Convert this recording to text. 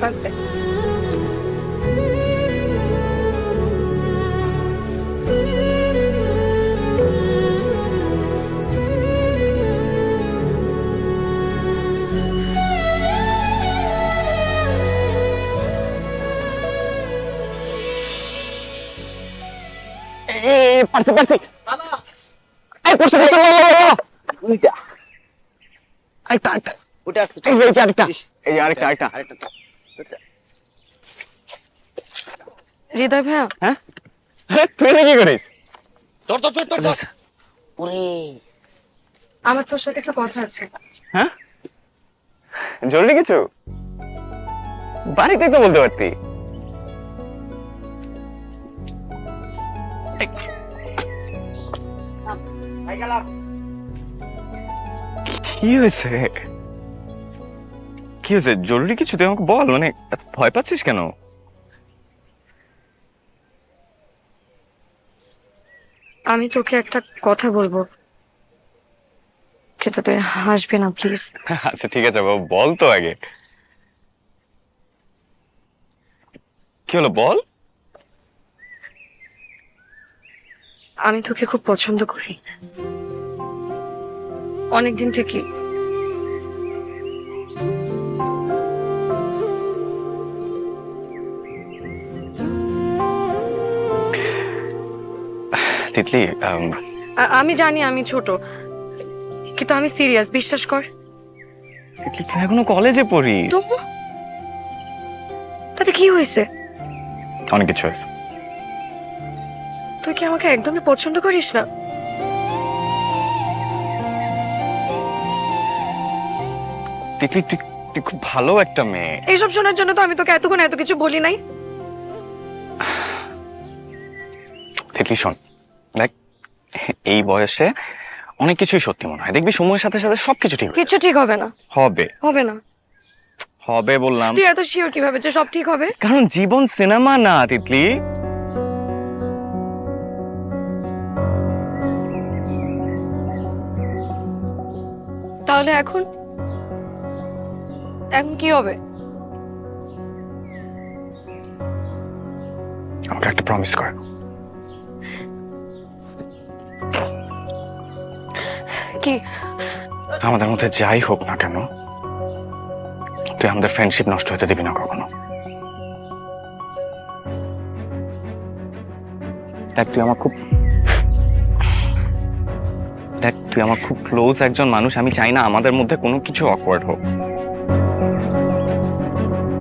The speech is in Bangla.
পারছি পারছি হৃদয় ভাইয়া, হ্যাঁ তুই কি করিস? আমার তোর সাথে একটা কথা আছে। হ্যাঁ জরুরি কিছু? বাড়িতেই তো বলতে পারতি। কি হয়েছে? কি হয়েছে? জরুরি কিছু তুই আমাকে বল, মানে ভয় পাচ্ছিস কেন? আমি তোকে একটা কথা বলবো, কিন্তু তুই হাসবি না প্লিজ। আচ্ছা ঠিক আছে বাবু, বল তো আগে কি হলো বল। আমি তোকে খুব পছন্দ করি, অনেকদিন থেকে। তিতলি আমি জানি আমি ছোট, কিন্তু আমি সিরিয়াস, বিশ্বাস কর। তিতলি তুই এখনো কলেজে পড়িস। তবু তাতে কি হয়েছে? অনেক কিছু হয়েছে। তুই কি আমাকে একদমই পছন্দ করিস না? তিতলি তুই তুই খুব ভালো একটা মেয়ে। এইসব শোনার জন্য তো আমি তোকে এতক্ষণ এত কিছু বলি নাই। তিতলি শোন, দেখ এই বয়সে অনেক কিছুই সত্যি মনে হয়, দেখবি সময়ের সাথে সাথে সবকিছু ঠিক কিছু ঠিক হবে না। হবে। হবে না? হবে বললাম। তুই এত শিওর কিভাবে যে সব ঠিক হবে? কারণ জীবন সিনেমা না তিতলি। তাহলে এখন এখন কি হবে? আমাকে একটা প্রমিস কর। কি? আমাদের মধ্যে যাই হোক না কেন, তুই আমাদের ফ্রেন্ডশিপ নষ্ট হতে দিবি না কখনো। দেখ তুই আমার খুব ক্লোজ একজন মানুষ, আমি চাই না আমাদের মধ্যে কোনো কিছু অকওয়ার্ড হোক।